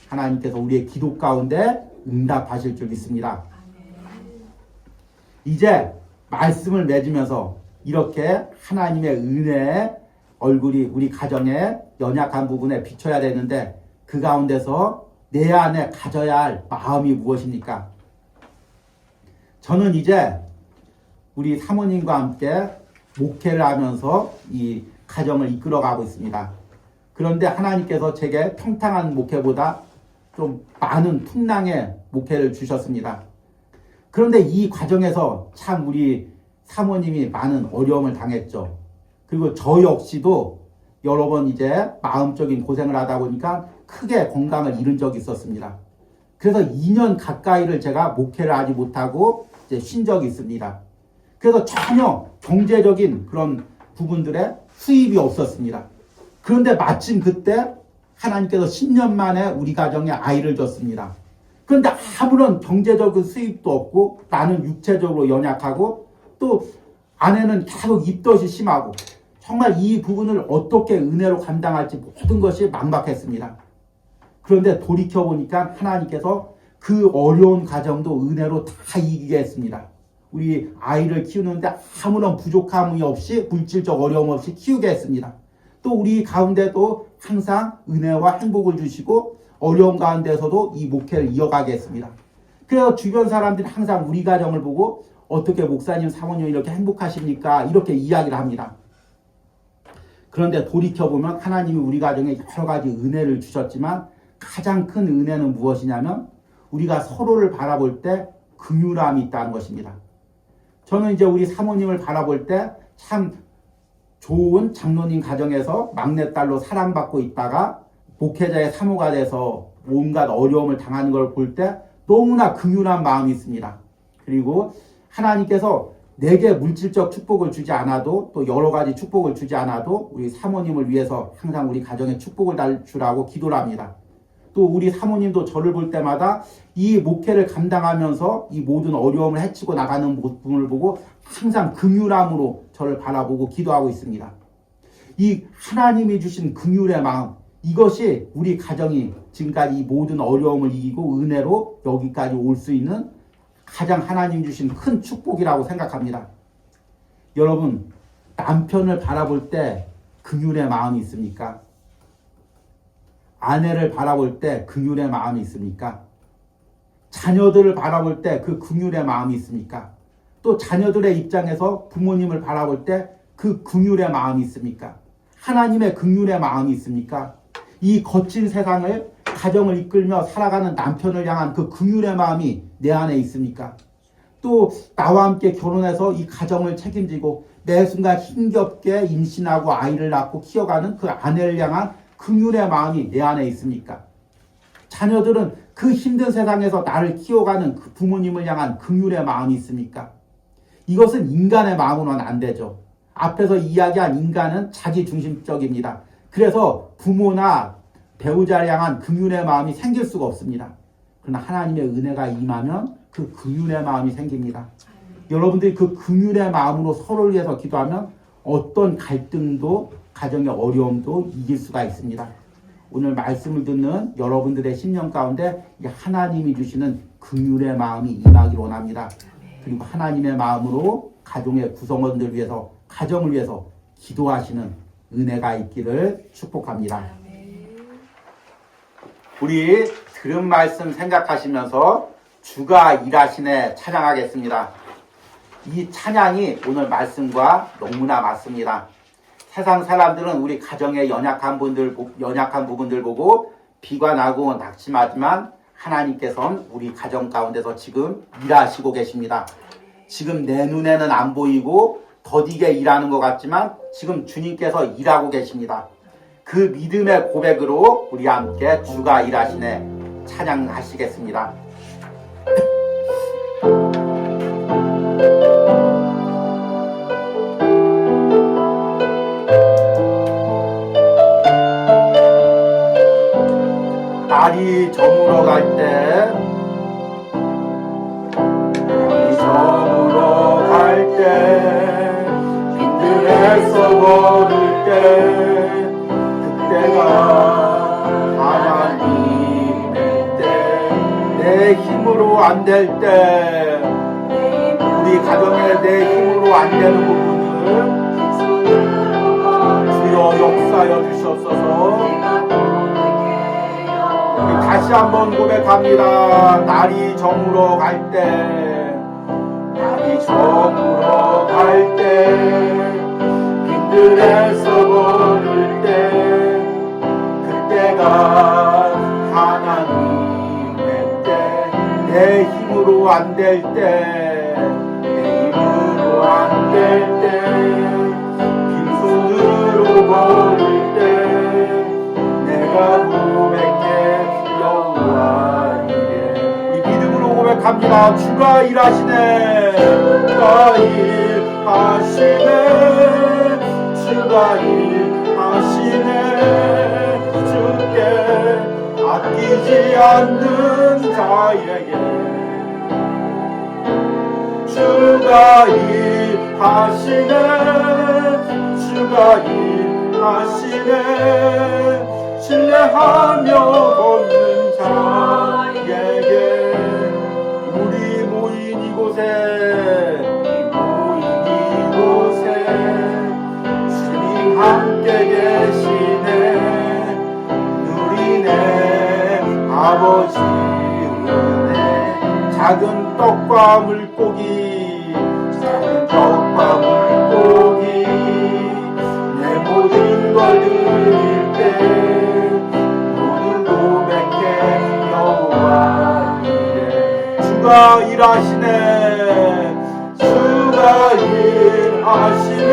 하나님께서 우리의 기도 가운데 응답하실 줄 믿습니다. 이제 말씀을 맺으면서 이렇게 하나님의 은혜의 얼굴이 우리 가정의 연약한 부분에 비춰야 되는데 그 가운데서 내 안에 가져야 할 마음이 무엇입니까? 저는 이제 우리 사모님과 함께 목회를 하면서 이 가정을 이끌어가고 있습니다. 그런데 하나님께서 제게 평탄한 목회보다 좀 많은 풍랑의 목회를 주셨습니다. 그런데 이 과정에서 참 우리 사모님이 많은 어려움을 당했죠. 그리고 저 역시도 여러 번 이제 마음적인 고생을 하다 보니까 크게 건강을 잃은 적이 있었습니다. 그래서 2년 가까이를 제가 목회를 하지 못하고 이제 쉰 적이 있습니다. 그래서 전혀 경제적인 그런 부분들에 수입이 없었습니다. 그런데 마침 그때 하나님께서 10년 만에 우리 가정에 아이를 줬습니다. 그런데 아무런 경제적인 수입도 없고 나는 육체적으로 연약하고 또 아내는 계속 입덧이 심하고 정말 이 부분을 어떻게 은혜로 감당할지 모든 것이 막막했습니다. 그런데 돌이켜보니까 하나님께서 그 어려운 가정도 은혜로 다 이기게 했습니다. 우리 아이를 키우는데 아무런 부족함이 없이 물질적 어려움 없이 키우게 했습니다. 또 우리 가운데도 항상 은혜와 행복을 주시고 어려운 가운데서도 이 목회를 이어가게 했습니다. 그래서 주변 사람들이 항상 우리 가정을 보고 어떻게 목사님, 사모님 이렇게 행복하십니까? 이렇게 이야기를 합니다. 그런데 돌이켜보면 하나님이 우리 가정에 여러 가지 은혜를 주셨지만 가장 큰 은혜는 무엇이냐면 우리가 서로를 바라볼 때 긍휼함이 있다는 것입니다. 저는 이제 우리 사모님을 바라볼 때 참 좋은 장로님 가정에서 막내딸로 사랑받고 있다가 목회자의 사모가 돼서 온갖 어려움을 당하는 걸 볼 때 너무나 긍휼한 마음이 있습니다. 그리고 하나님께서 내게 물질적 축복을 주지 않아도 또 여러 가지 축복을 주지 않아도 우리 사모님을 위해서 항상 우리 가정에 축복을 주라고 기도를 합니다. 또 우리 사모님도 저를 볼 때마다 이 목회를 감당하면서 이 모든 어려움을 헤치고 나가는 모습을 보고 항상 긍휼함으로 저를 바라보고 기도하고 있습니다. 이 하나님이 주신 긍휼의 마음, 이것이 우리 가정이 지금까지 이 모든 어려움을 이기고 은혜로 여기까지 올 수 있는 가장 하나님 주신 큰 축복이라고 생각합니다. 여러분, 남편을 바라볼 때 긍휼의 마음이 있습니까? 아내를 바라볼 때 긍휼의 마음이 있습니까? 자녀들을 바라볼 때 그 긍휼의 마음이 있습니까? 또 자녀들의 입장에서 부모님을 바라볼 때 그 긍휼의 마음이 있습니까? 하나님의 긍휼의 마음이 있습니까? 이 거친 세상을 가정을 이끌며 살아가는 남편을 향한 그 긍휼의 마음이 내 안에 있습니까? 또 나와 함께 결혼해서 이 가정을 책임지고 매 순간 힘겹게 임신하고 아이를 낳고 키워가는 그 아내를 향한 긍휼의 마음이 내 안에 있습니까? 자녀들은 그 힘든 세상에서 나를 키워가는 그 부모님을 향한 긍휼의 마음이 있습니까? 이것은 인간의 마음으로는 안 되죠. 앞에서 이야기한 인간은 자기중심적입니다. 그래서 부모나 배우자를 향한 긍휼의 마음이 생길 수가 없습니다. 그러나 하나님의 은혜가 임하면 그 긍휼의 마음이 생깁니다. 여러분들이 그 긍휼의 마음으로 서로를 위해서 기도하면 어떤 갈등도 가정의 어려움도 이길 수가 있습니다. 오늘 말씀을 듣는 여러분들의 심령 가운데 하나님이 주시는 긍휼의 마음이 임하기를 원합니다. 그리고 하나님의 마음으로 가정의 구성원들 위해서 가정을 위해서 기도하시는 은혜가 있기를 축복합니다. 우리 들은 말씀 생각하시면서 주가 일하시네 찬양하겠습니다. 이 찬양이 오늘 말씀과 너무나 맞습니다. 세상 사람들은 우리 가정의 연약한 부분들 보고 비관하고 낙심하지만 하나님께서는 우리 가정 가운데서 지금 일하시고 계십니다. 지금 내 눈에는 안 보이고 더디게 일하는 것 같지만 지금 주님께서 일하고 계십니다. 그 믿음의 고백으로 우리 함께 주가 일하시네 찬양하시겠습니다. 날이 저물어 갈 때, 날이 저물어 갈 때, 빈들에서 걸을 때, 그때가 하나님의 때, 내 힘으로 안 될 때, 우리 가정에 내 힘으로 안 되는 부분을 주여 역사여 주시옵소서. 다시 한번 고백합니다. 날이 저물어 갈 때, 날이 저물어 갈 때, 빈들에서 걸을 때, 그때가 하나님의 때, 내 힘으로 안 될 때, 내 힘으로 안 될 때, 빈손으로 걸을 때, 내가 고백해 여호와 이래. 우리 믿음으로 고백합니다. 주가 일하시네, 주가 일하시네, 주가 일하시네. 주께 아끼지 않는 자에게 주가 일하시네, 주가 일하시네. 신뢰하며 걷는 자에게 우리 모인 이곳에 주님 함께 계시네. 누리네 아버지 은혜. 작은 떡과 물고기, 작은 떡과 물고기, 내 모든 걸 드릴 때 모두 고백해 여호와 이래. 주가 일하시네, 주가 일하시네,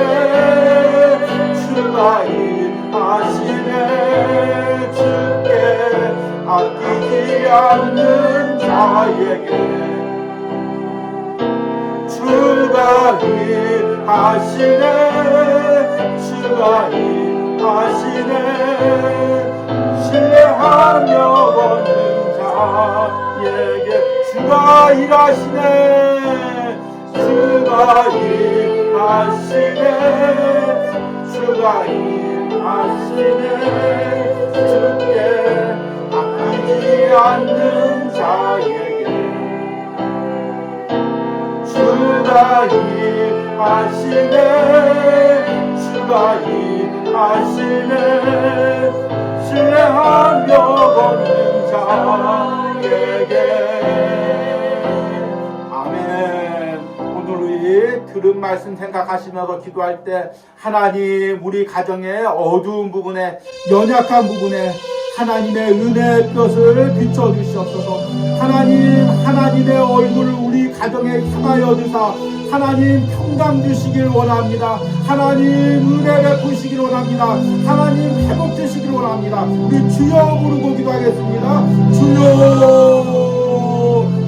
주가 일하시네. 주께 아끼지 않는 자에게 주가 일하시네, 주가 일하시네. 신뢰하며 걷는 자에게 주가 일하시네, 주가 일하시네, 주가 일하시네. 주께 아끼지 않는 자에게 주가 일하시네, 주가 일하시네. 신뢰하며 걷는 자에게. 아멘. 오늘 우리 들은 말씀 생각하시면서 기도할 때 하나님, 우리 가정의 어두운 부분에, 연약한 부분에 하나님의 은혜의 볕을 비춰주시옵소서. 하나님, 하나님의 얼굴을 우리 가정에 향하여 주사 하나님 평강 주시길 원합니다. 하나님 은혜 베푸시길 원합니다. 하나님 회복 주시길 원합니다. 우리 주여 부르고 기도하겠습니다. 주여.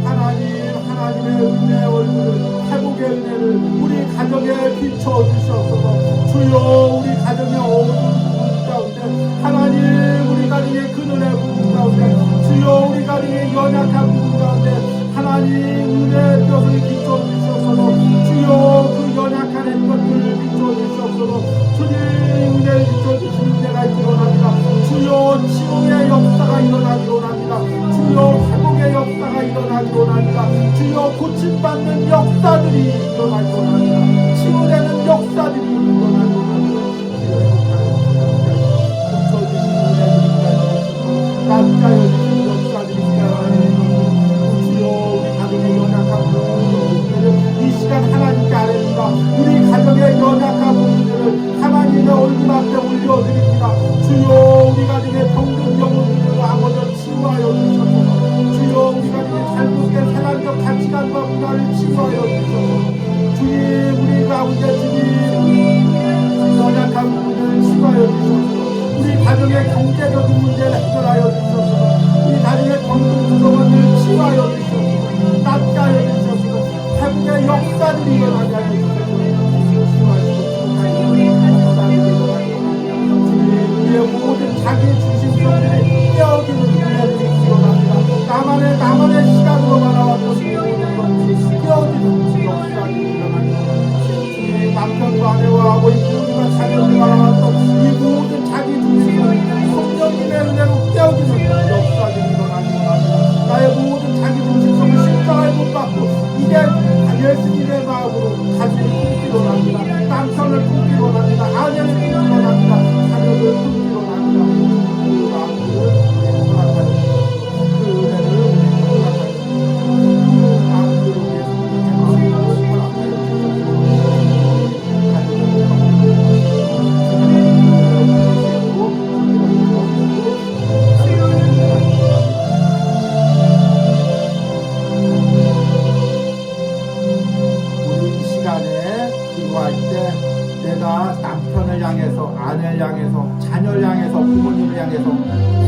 하나님, 하나님의 은혜의 얼굴을, 회복의 은혜를 우리 가정에 비춰주시옵소서. 주여, 우리 가정의 어두운 가운데 하나님, 우리 가정의 그늘의 부분 가운데, 주여, 우리 가정의 연약한 부분 가운데 하나님 은혜의 볕을 비춰주시옵소서. 주여, 그 연약한 것들을 비춰주시옵소서. 주님 은혜를 비춰주시는 때가 있기 원합니다. 주여, 치유의 역사가 일어나기 원합니다. 주여, 회복의 역사가 일어나기 원합니다. 주여, 고침받는 역사들이 일어나기 원합니다. 치유되는 역사들이 일어나기 원합니다. 낫가여 주신 역사들이 일어나기 주여, 우리 가정의 연약한 부분들을 이 시간 하나님께 아뢰니다. 우리 가정의 연약한 부분들을 하나님의 얼굴 앞에 올려드립니다. 주여, 우리 가정의 병든 영혼들을 아버지 치유하여 주셔서, 주여, 우리 가정의 잘못된 생활적 가치관과 문화를 치유하여 주셔서, 주님, 우리 가운데 주님 연약한 부분들을 치유하여 주셔서, 우리 가정의 경제적인 문제를 해결하여 주셔서, 우리 가정의 병든 구성원들을 치유하여 주셔서, 낫가여 주셔서, 회복의 역사들이 일어나게 하여 주셔서, 우리의 모든 자기 중심성들이 깨어지는 은혜들이 일어납니다. 나만의 시간으로 바라왔던 모든 것들이 깨어지는 역사들이 일어납니다. 남편과 아내와 아버지 부모님과 자녀들 바라왔던 이 모든 자기 중심성이 성령님의 은혜로 깨어지는 역사들이 일어나기 원합니다. 나의 모든 자기 중심성을 십자가에 못 박고 이제 예수님의 마음으로 가족을 품기로 합니다. 남편을 품기로 합니다. 아내를 품기로 합니다. 자녀를 품기로 합니다. 그 마음을 허락하여 기도할 때 내가 남편을 향해서, 아내를 향해서, 자녀를 향해서, 부모님을 향해서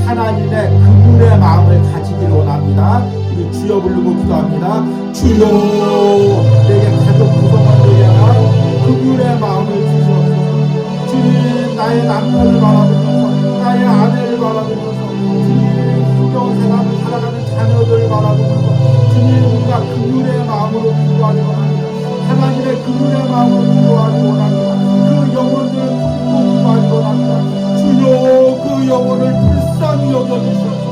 하나님의 긍휼의 마음을 가지기를 원합니다. 우리 주여 부르고 기도합니다. 주여, 내게 가족 구성원들 향한 긍휼의 마음을 주시옵소서. 주님, 나의 남편을 바라보면서, 나의 아내를 바라보면서, 주님, 순종 생활을 살아가는 자녀들을 바라보면서, 주님, 우리가 긍휼의 마음으로 기도하기 원합니다. 하나님의 긍휼의 마음으로 기도하기 원합니다. 그 영혼들을 품고 기도하기 원합니다. 주여, 그 영혼을 불쌍히 여겨주셔서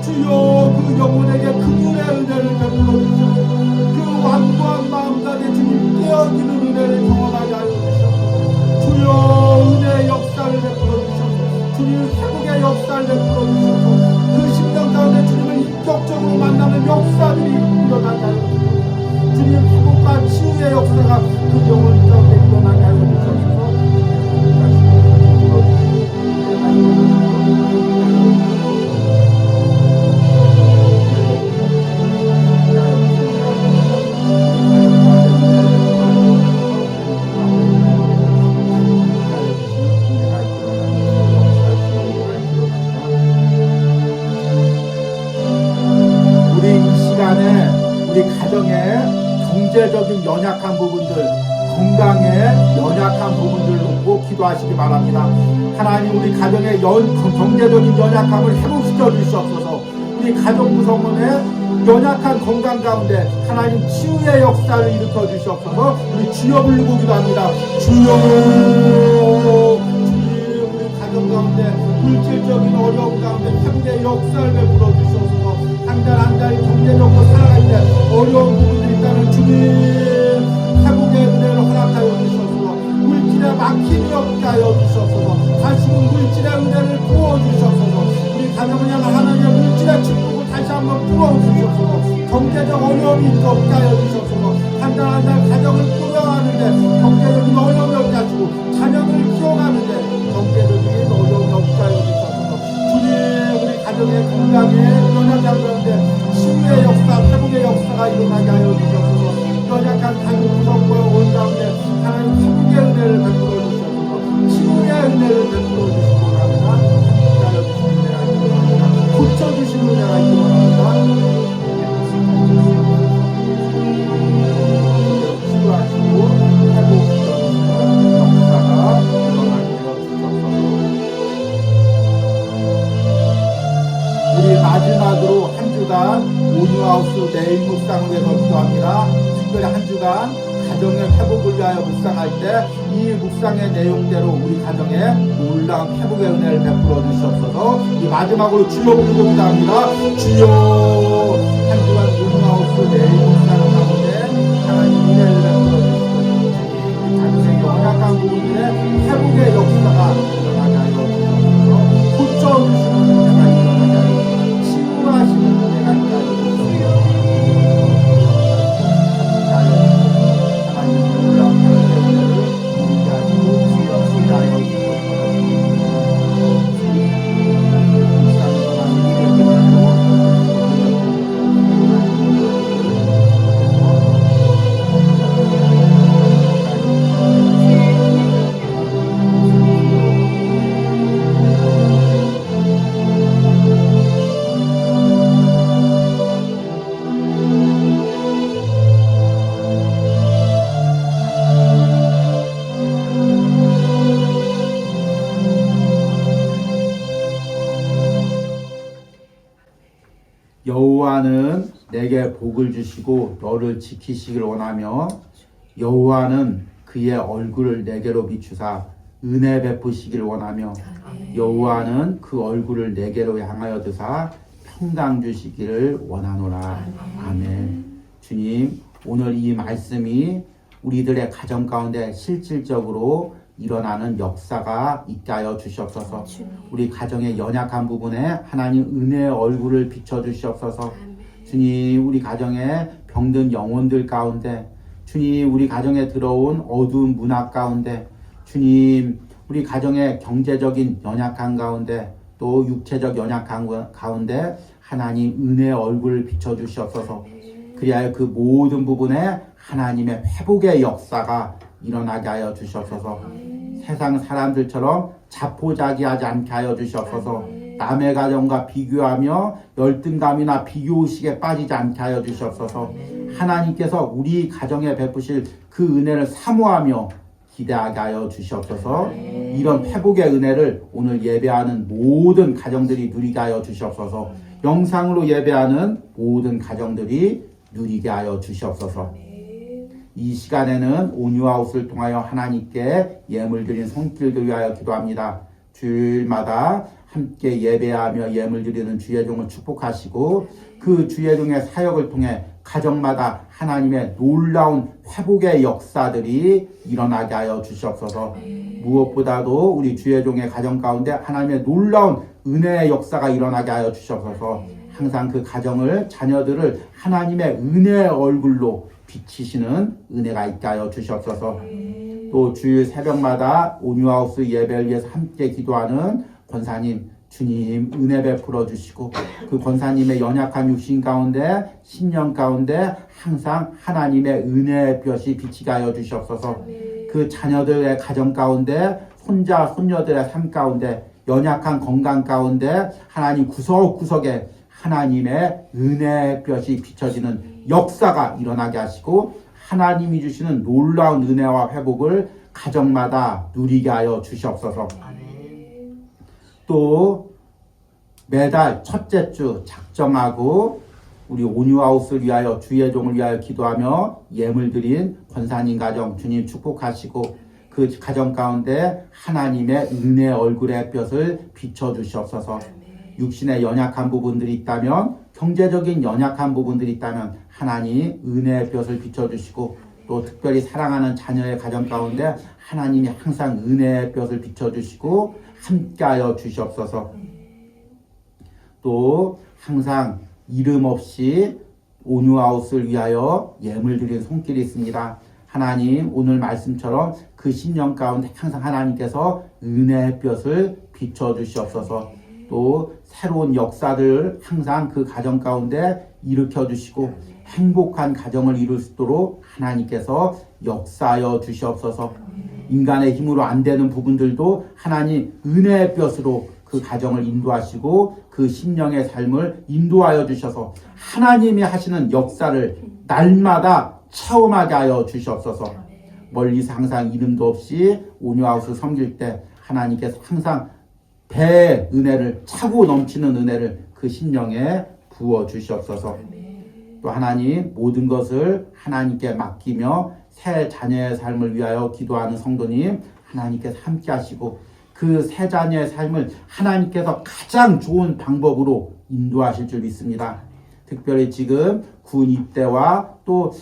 주여, 그 영혼에게 긍휼의 은혜를 베풀어 주셔서 그 완고한 마음 가운데 주님 깨어지는 은혜를 경험하게 하여 주셔서 주여, 은혜의 역사를 베풀어 주셔서 주님 회복의 역사를 베풀어 주셔서 그 심령 가운데 주님을 인격적으로 만나는 역사들이 일어나게 하여 주셔서 주님 회복과 치유의 역사가 그 영혼 가운데 일어나게 하여 주셔서 경제적인 연약한 부분들, 건강에 연약한 부분들 놓고 기도하시기 바랍니다. 하나님, 우리 가정의 경제적인 연약함을 회복시켜 주시옵소서. 우리 가족 구성원의 연약한 건강 가운데 하나님 치유의 역사를 일으켜 주시옵소서. 우리 주여 부르고 기도합니다. 주여, 주님, 우리 가정 가운데 물질적인 어려움 가운데 회복의 역사를 베풀어 주시옵소서. 한 달 한 달 경제적으로 살아갈 때 어려운 부분들이 있다는 주님, 회복의 은혜를 허락하여 주셔서 물질에 막힘이 없게 하여 주셔서 다시금 물질의 은혜를 부어주셔서 우리 가정을 향한 하나님의 물질의 축복을 다시 한번 부어주셔서 경제적 어려움이 없게 하여 주셔서 한 달 한 달 가정을 꾸려가는데 경제적인 어려움이 없게 하시고 자녀들을 키워가는데 경제적인 어려움이 없게 하여 주셔서 주님, 우리 가정의 건강에 연약한 가운데 치유의 역사, 회복의 역사가 일어나게 하여 주셔서 연약한 가족 구성과 온 가운데 하나님 회복의 은혜를 베풀어 주셔서 치유의 은혜를 베풀어 주시기 바랍니다. 기다려 주시는 은혜가 있기 바랍니다. 고쳐주시는 은혜가 있기 바랍니다. 치유하시고 회복시켜주시는 역사가 일어나게 하여 주셔서 우리 마지막으로 한 주간 온유하우스 내일 묵상을 위해서 기도합니다. 특별히 한 주간 가정의 회복을 위하여 묵상할 때 이 묵상의 내용대로 우리 가정에 놀라운 회복의 은혜를 베풀어 주시옵소서. 이 마지막으로 주여 부르고 기도합니다. 주여, 한 주간 온유하우스 내일 묵상 가운데 하나님 은혜를 베풀어 주시옵소서. 우리 가정의 연약한 부분들의 회복의 역사가 일어나게 하여 주시옵소서. 고쳐주시는 은혜가 일어나게 하여 치유하시는 은혜가 있게 하여 주시옵소서. 여호와는 내게 복을 주시고 너를 지키시길 원하며 여호와는 그의 얼굴을 내게로 비추사 은혜 베푸시길 원하며 여호와는 그 얼굴을 내게로 향하여 드사 평강 주시기를 원하노라. 아멘. 주님, 오늘 이 말씀이 우리들의 가정 가운데 실질적으로 일어나는 역사가 있게 하여 주시옵소서. 우리 가정의 연약한 부분에 하나님 은혜의 얼굴을 비춰주시옵소서. 주님, 우리 가정에 병든 영혼들 가운데 주님, 우리 가정에 들어온 어두운 문화 가운데 주님, 우리 가정의 경제적인 연약한 가운데 또 육체적 연약한 가운데 하나님 은혜의 얼굴을 비춰주시옵소서. 그리하여 그 모든 부분에 하나님의 회복의 역사가 일어나게 하여 주시옵소서. 세상 사람들처럼 자포자기하지 않게 하여 주시옵소서. 남의 가정과 비교하며 열등감이나 비교의식에 빠지지 않게 하여 주시옵소서. 하나님께서 우리 가정에 베푸실 그 은혜를 사모하며 기대하게 하여 주시옵소서. 이런 회복의 은혜를 오늘 예배하는 모든 가정들이 누리게 하여 주시옵소서. 영상으로 예배하는 모든 가정들이 누리게 하여 주시옵소서. 이 시간에는 온유아웃을 통하여 하나님께 예물 드린 손길들 위하여 기도합니다. 주일마다 함께 예배하며 예물 드리는 주의 종을 축복하시고 그 주의 종의 사역을 통해 가정마다 하나님의 놀라운 회복의 역사들이 일어나게 하여 주시옵소서. 무엇보다도 우리 주의 종의 가정 가운데 하나님의 놀라운 은혜의 역사가 일어나게 하여 주시옵소서. 항상 그 가정을, 자녀들을 하나님의 은혜의 얼굴로 비치시는 은혜가 있게 하여 주시옵소서. 또 주일 새벽마다 온유하우스 예배를 위해서 함께 기도하는 권사님, 주님 은혜 베풀어 주시고 그 권사님의 연약한 육신 가운데, 신령 가운데 항상 하나님의 은혜의 볕이 비치게 하여 주시옵소서. 그 자녀들의 가정 가운데, 손자, 손녀들의 삶 가운데, 연약한 건강 가운데 하나님 구석구석에 하나님의 은혜의 볕이 비춰지는 역사가 일어나게 하시고 하나님이 주시는 놀라운 은혜와 회복을 가정마다 누리게 하여 주시옵소서. 또 매달 첫째 주 작정하고 우리 온유하우스를 위하여 주의 종을 위하여 기도하며 예물 드린 권사님 가정 주님 축복하시고 그 가정 가운데 하나님의 은혜의 얼굴의 볕을 비춰주시옵소서. 육신의 연약한 부분들이 있다면, 경제적인 연약한 부분들이 있다면 하나님 은혜의 볕을 비춰주시고 또 특별히 사랑하는 자녀의 가정 가운데 하나님이 항상 은혜의 볕을 비춰주시고 함께하여 주시옵소서. 또 항상 이름 없이 온유하우스를 위하여 예물 드린 손길이 있습니다. 하나님 오늘 말씀처럼 그 신령 가운데 항상 하나님께서 은혜의 볕을 비춰주시옵소서. 또 새로운 역사들 항상 그 가정 가운데 일으켜 주시고 행복한 가정을 이룰 수 있도록 하나님께서 역사하여 주시옵소서. 인간의 힘으로 안 되는 부분들도 하나님 은혜의 볕으로 그 가정을 인도하시고 그 심령의 삶을 인도하여 주셔서 하나님이 하시는 역사를 날마다 체험하게 하여 주시옵소서. 멀리서 항상 이름도 없이 온유하우스 섬길 때 하나님께서 항상 배의 은혜를, 차고 넘치는 은혜를 그 심령에 부어 주시옵소서. 또 하나님 모든 것을 하나님께 맡기며 새 자녀의 삶을 위하여 기도하는 성도님 하나님께서 함께 하시고 그 새 자녀의 삶을 하나님께서 가장 좋은 방법으로 인도하실 줄 믿습니다. 특별히 지금 군 입대와 또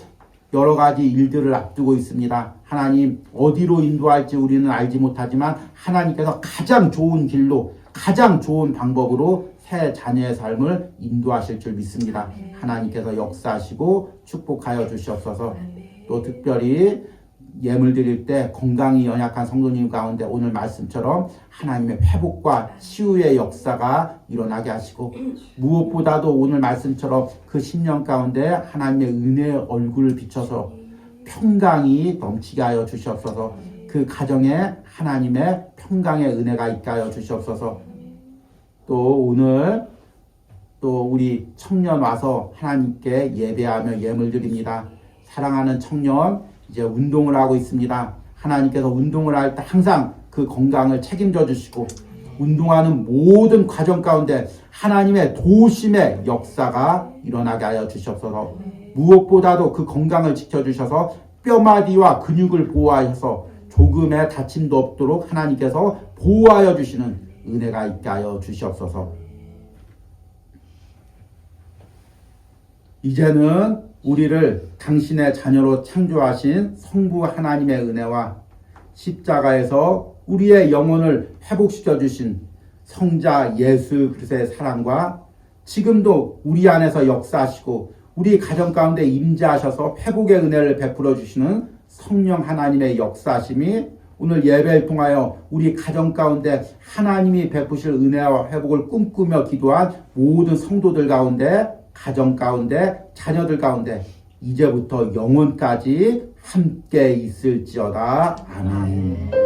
여러 가지 일들을 앞두고 있습니다. 하나님 어디로 인도할지 우리는 알지 못하지만 하나님께서 가장 좋은 길로, 가장 좋은 방법으로 새 자녀의 삶을 인도하실 줄 믿습니다. 하나님께서 역사하시고 축복하여 주시옵소서. 또 특별히 예물 드릴 때 건강이 연약한 성도님 가운데 오늘 말씀처럼 하나님의 회복과 치유의 역사가 일어나게 하시고 무엇보다도 오늘 말씀처럼 그 10년 가운데 하나님의 은혜의 얼굴을 비춰서 평강이 넘치게 하여 주시옵소서. 그 가정에 하나님의 평강의 은혜가 있게 하여 주시옵소서. 또 오늘 또 우리 청년 와서 하나님께 예배하며 예물 드립니다. 사랑하는 청년 이제 운동을 하고 있습니다. 하나님께서 운동을 할 때 항상 그 건강을 책임져 주시고 운동하는 모든 과정 가운데 하나님의 도심의 역사가 일어나게 하여 주시옵소서. 무엇보다도 그 건강을 지켜주셔서 뼈마디와 근육을 보호하셔서 조금의 다침도 없도록 하나님께서 보호하여 주시는 은혜가 있게 하여 주시옵소서. 이제는 우리를 당신의 자녀로 창조하신 성부 하나님의 은혜와 십자가에서 우리의 영혼을 회복시켜 주신 성자 예수 그리스도의 사랑과 지금도 우리 안에서 역사하시고 우리 가정 가운데 임재하셔서 회복의 은혜를 베풀어 주시는 성령 하나님의 역사하심이 오늘 예배를 통하여 우리 가정 가운데 하나님이 베푸실 은혜와 회복을 꿈꾸며 기도한 모든 성도들 가운데, 가정 가운데, 자녀들 가운데 이제부터 영원까지 함께 있을지어다. 아멘.